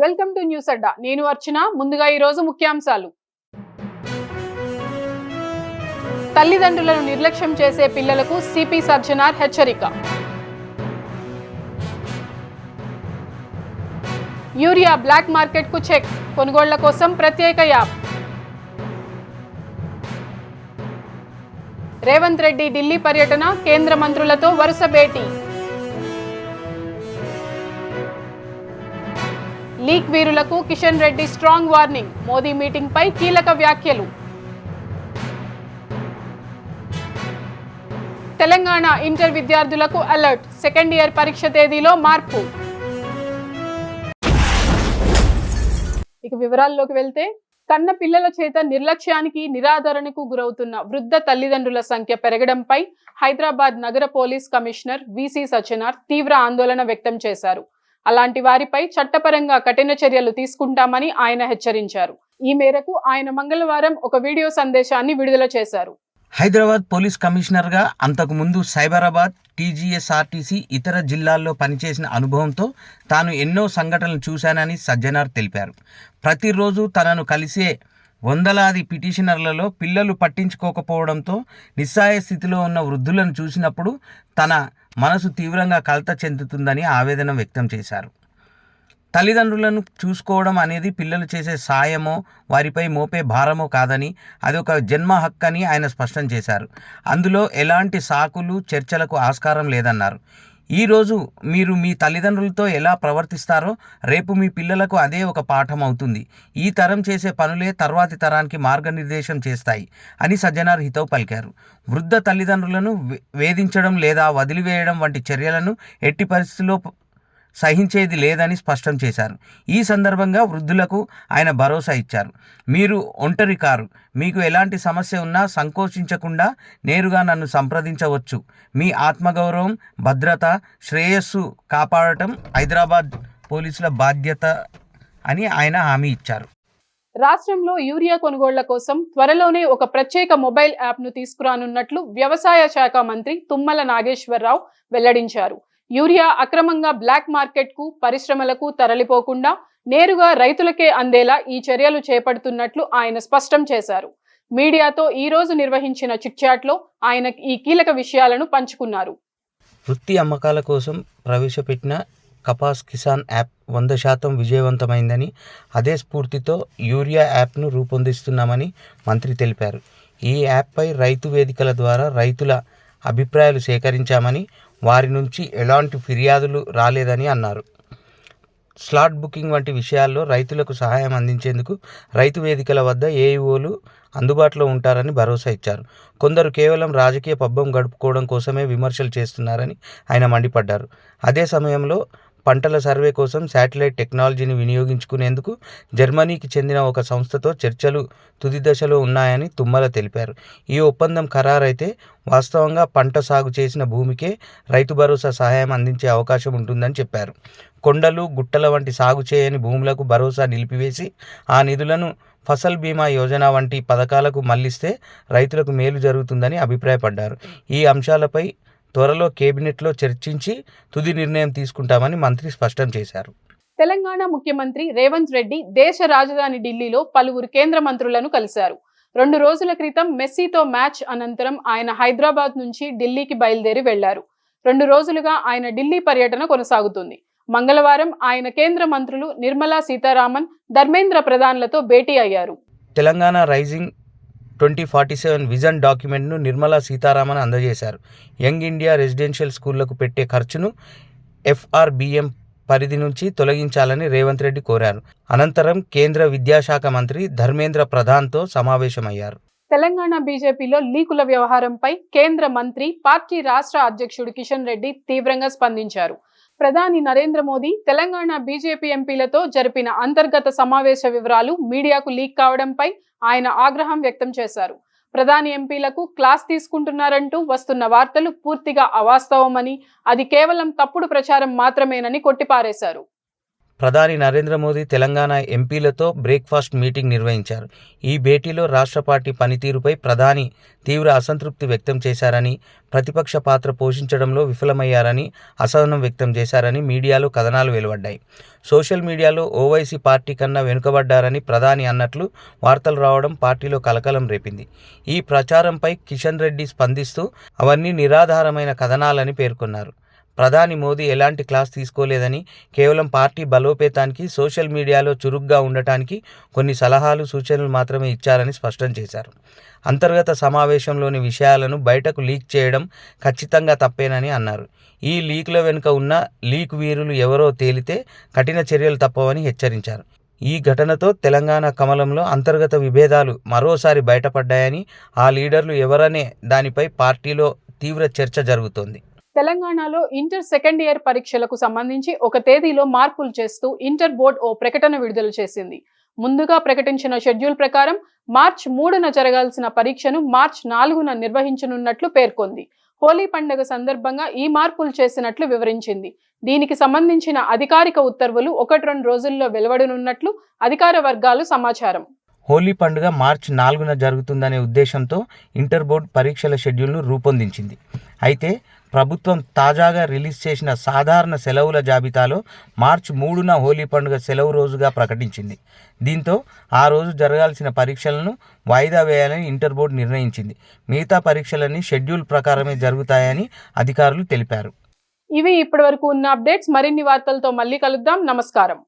Welcome to news అడ్డా. నేను అర్చన. ముందుగా ఈ రోజు ముఖ్యాంశాలు. తల్లిదండ్రులను నిర్లక్ష్యం చేసే పిల్లలకు సిపి సజ్జనార్ హెచ్చరిక. యూరియా బ్లాక్ మార్కెట్ కు చెక్, కొనుగోళ్ల కోసం ప్రత్యేక యాప్. రేవంత్ రెడ్డి ఢిల్లీ పర్యటన, కేంద్ర మంత్రులతో వరుస భేటీ. లీక్ వీరులకు Kishan Reddy strong warning, Modi meeting పై కీలక వ్యాఖ్యలు. తెలంగాణ ఇంటర్ విద్యార్థులకు అలర్ట్, సెకండ్ ఇయర్ పరీక్ష తేదీలో మార్పు. ఇక వివరాల్లోకి వెళ్తే, కన్న పిల్లల చేత నిర్లక్ష్యానికి, నిరాదరణకు గురవుతున్న వృద్ధ తల్లిదండ్రుల సంఖ్య పెరగడంపై హైదరాబాద్ నగర పోలీస్ కమిషనర్ విసి సజ్జనార్ తీవ్ర ఆందోళన వ్యక్తం చేశారు. అలాంటి వారిపై చట్టపరంగా కఠిన చర్యలు తీసుకుంటామని ఆయన హెచ్చరించారు. ఈ మేరకు ఆయన మంగళవారం ఒక వీడియో సందేశాన్ని విడుదల చేశారు. హైదరాబాద్ పోలీస్ కమిషనర్గా అంతకుముందు సైబరాబాద్, టీజీఎస్ఆర్టీసీ ఇతర జిల్లాల్లో పనిచేసిన అనుభవంతో తాను ఎన్నో సంఘటనలు చూశానని సజ్జనార్ తెలిపారు. ప్రతిరోజు తనను కలిసే వందలాది పిటిషనర్లలో పిల్లలు పట్టించుకోకపోవడంతో నిస్సహాయ స్థితిలో ఉన్న వృద్ధులను చూసినప్పుడు తన మనసు తీవ్రంగా కలత చెందుతుందని ఆవేదన వ్యక్తం చేశారు. తల్లిదండ్రులను చూసుకోవడం అనేది పిల్లలు చేసే సాయమో, వారిపై మోపే భారమో కాదని, అది ఒక జన్మ హక్కని ఆయన స్పష్టం చేశారు. అందులో ఎలాంటి సాకులు, చర్చలకు ఆస్కారం లేదన్నారు. ఈరోజు మీరు మీ తల్లిదండ్రులతో ఎలా ప్రవర్తిస్తారో రేపు మీ పిల్లలకు అదే ఒక పాఠం అవుతుంది. ఈ తరం చేసే పనులే తర్వాతి తరానికి మార్గనిర్దేశం చేస్తాయి అని సజ్జనార్ హితవు పలికారు. వృద్ధ తల్లిదండ్రులను వేధించడం లేదా వదిలివేయడం వంటి చర్యలను ఎట్టి పరిస్థితుల్లో సహించేది లేదని స్పష్టం చేశారు. ఈ సందర్భంగా వృద్ధులకు ఆయన భరోసా ఇచ్చారు. మీరు ఒంటరి కారు, మీకు ఎలాంటి సమస్య ఉన్నా సంకోచించకుండా నేరుగా నన్ను సంప్రదించవచ్చు. మీ ఆత్మగౌరవం, భద్రత, శ్రేయస్సు కాపాడటం హైదరాబాద్ పోలీసుల బాధ్యత అని ఆయన హామీ ఇచ్చారు. రాష్ట్రంలో యూరియా కొనుగోళ్ల కోసం త్వరలోనే ఒక ప్రత్యేక మొబైల్ యాప్ను తీసుకురానున్నట్లు వ్యవసాయ శాఖ మంత్రి తుమ్మల నాగేశ్వరరావు వెల్లడించారు. యూరియా అక్రమంగా బ్లాక్ మార్కెట్ కు, పరిశ్రమలకు తరలిపోకుండా నేరుగా రైతులకే అందేలా ఈ చర్యలు చేపడుతున్నట్లు ఆయన స్పష్టం చేశారు. మీడియాతో ఈ రోజు నిర్వహించిన చిట్చాట్లో ఆయన ఈ కీలక విషయాలను పంచుకున్నారు. వృత్తి అమ్మకాల కోసం ప్రవేశపెట్టిన కపాస్ కిసాన్ యాప్ 100% విజయవంతమైందని, అదే స్ఫూర్తితో యూరియా యాప్ను రూపొందిస్తున్నామని మంత్రి తెలిపారు. ఈ యాప్పై రైతు వేదికల ద్వారా రైతుల అభిప్రాయాలు సేకరించామని, వారి నుంచి ఎలాంటి ఫిర్యాదులు రాలేదని అన్నారు. స్లాట్ బుకింగ్ వంటి విషయాల్లో రైతులకు సహాయం అందించేందుకు రైతు వేదికల వద్ద ఏఈఓలు అందుబాటులో ఉంటారని భరోసా ఇచ్చారు. కొందరు కేవలం రాజకీయ పబ్బం గడుపుకోవడం కోసమే విమర్శలు చేస్తున్నారని ఆయన మండిపడ్డారు. అదే సమయంలో పంటల సర్వే కోసం శాటిలైట్ టెక్నాలజీని వినియోగించుకునేందుకు జర్మనీకి చెందిన ఒక సంస్థతో చర్చలు తుది దశలో ఉన్నాయని తుమ్మల తెలిపారు. ఈ ఒప్పందం ఖరారైతే వాస్తవంగా పంట సాగు చేసిన భూమికే రైతు భరోసా సహాయం అందించే అవకాశం ఉంటుందని చెప్పారు. కొండలు, గుట్టల వంటి సాగు చేయని భూములకు భరోసా నిలిపివేసి ఆ నిధులను ఫసల్ బీమా యోజన వంటి పథకాలకు మళ్లిస్తే రైతులకు మేలు జరుగుతుందని అభిప్రాయపడ్డారు. ఈ అంశాలపై త్వరలో కేబినెట్లో చర్చించి తుది నిర్ణయం తీసుకుంటామని మంత్రి స్పష్టం చేశారు. తెలంగాణ ముఖ్యమంత్రి రేవంత్ రెడ్డి దేశ రాజధాని ఢిల్లీలో పలువురు కేంద్ర మంత్రులను కలిశారు. 2 రోజుల క్రితం మెస్సీతో మ్యాచ్ అనంతరం ఆయన హైదరాబాద్ నుంచి ఢిల్లీకి బయలుదేరి వెళ్లారు. 2 రోజులుగా ఆయన ఢిల్లీ పర్యటన కొనసాగుతుంది. మంగళవారం ఆయన కేంద్ర మంత్రులు నిర్మలా సీతారామన్, ధర్మేంద్ర ప్రధాన్లతో భేటీ అయ్యారు. తెలంగాణ రైజింగ్ 2047 విజన్ డాక్యుమెంట్ను నిర్మలా సీతారామన్ అందజేశారు. యంగ్ ఇండియా రెసిడెన్షియల్ స్కూళ్లకు పెట్టే ఖర్చును FRBM పరిధి నుంచి తొలగించాలని రేవంత్ రెడ్డి కోరారు. అనంతరం కేంద్ర విద్యాశాఖ మంత్రి ధర్మేంద్ర ప్రధాన్తో సమావేశమయ్యారు. తెలంగాణ బీజేపీలో లీకుల వ్యవహారంపై కేంద్ర మంత్రి, పార్టీ రాష్ట్ర అధ్యక్షుడు కిషన్ రెడ్డి తీవ్రంగా స్పందించారు. ప్రధాని నరేంద్ర మోదీ తెలంగాణ బీజేపీ ఎంపీలతో జరిపిన అంతర్గత సమావేశ వివరాలు మీడియాకు లీక్ కావడంపై ఆయన ఆగ్రహం వ్యక్తం చేశారు. ప్రధాని ఎంపీలకు క్లాస్ తీసుకుంటున్నారంటూ వస్తున్న వార్తలు పూర్తిగా అవాస్తవమని, అది కేవలం తప్పుడు ప్రచారం మాత్రమేనని కొట్టిపారేశారు. ప్రధాని నరేంద్ర మోదీ తెలంగాణ ఎంపీలతో బ్రేక్ఫాస్ట్ మీటింగ్ నిర్వహించారు. ఈ భేటీలో రాష్ట్ర పార్టీ పనితీరుపై ప్రధాని తీవ్ర అసంతృప్తి వ్యక్తం చేశారని, ప్రతిపక్ష పాత్ర పోషించడంలో విఫలమయ్యారని అసహనం వ్యక్తం చేశారని మీడియాలో కథనాలు వెలువడ్డాయి. సోషల్ మీడియాలో ఓవైసీ పార్టీ కన్నా వెనుకబడ్డారని ప్రధాని అన్నట్లు వార్తలు రావడం పార్టీలో కలకలం రేపింది. ఈ ప్రచారంపై కిషన్ రెడ్డి స్పందిస్తూ అవన్నీ నిరాధారమైన కథనాలని పేర్కొన్నారు. ప్రధాని మోదీ ఎలాంటి క్లాస్ తీసుకోలేదని, కేవలం పార్టీ బలోపేతానికి సోషల్ మీడియాలో చురుగ్గా ఉండటానికి కొన్ని సలహాలు, సూచనలు మాత్రమే ఇచ్చారని స్పష్టం చేశారు. అంతర్గత సమావేశంలోని విషయాలను బయటకు లీక్ చేయడం ఖచ్చితంగా తప్పేనని అన్నారు. ఈ లీక్ల వెనుక ఉన్న లీక్ వీరులు ఎవరో తేలితే కఠిన చర్యలు తప్పవని హెచ్చరించారు. ఈ ఘటనతో తెలంగాణ కమలంలో అంతర్గత విభేదాలు మరోసారి బయటపడ్డాయని, ఆ లీడర్లు ఎవరనే దానిపై పార్టీలో తీవ్ర చర్చ జరుగుతోంది. తెలంగాణలో ఇంటర్ సెకండ్ ఇయర్ పరీక్షలకు సంబంధించి ఒక తేదీలో మార్పులు చేస్తూ ఇంటర్ బోర్డు ఓ ప్రకటన విడుదల చేసింది. ముందుగా ప్రకటించిన షెడ్యూల్ ప్రకారం మార్చి 3న జరగాల్సిన పరీక్షను మార్చి 4న నిర్వహించనున్నట్లు పేర్కొంది. హోలీ పండుగ సందర్భంగా ఈ మార్పులు చేసినట్లు వివరించింది. దీనికి సంబంధించిన అధికారిక ఉత్తర్వులు 1-2 రోజుల్లో వెలువడనున్నట్లు అధికార వర్గాలు సమాచారం. హోలీ పండుగ మార్చి 4న జరుగుతుందనే ఉద్దేశంతో ఇంటర్ బోర్డు పరీక్షల షెడ్యూల్ను రూపొందించింది. అయితే ప్రభుత్వం తాజాగా రిలీజ్ చేసిన సాధారణ సెలవుల జాబితాలో మార్చి 3న హోలీ పండుగ సెలవు రోజుగా ప్రకటించింది. దీంతో ఆ రోజు జరగాల్సిన పరీక్షలను వాయిదా వేయాలని ఇంటర్ బోర్డు నిర్ణయించింది. మిగతా పరీక్షలన్నీ షెడ్యూల్ ప్రకారమే జరుగుతాయని అధికారులు తెలిపారు. ఇవి ఇప్పటివరకు ఉన్న అప్డేట్స్. మరిన్ని వార్తలతో మళ్ళీ కలుద్దాం. నమస్కారం.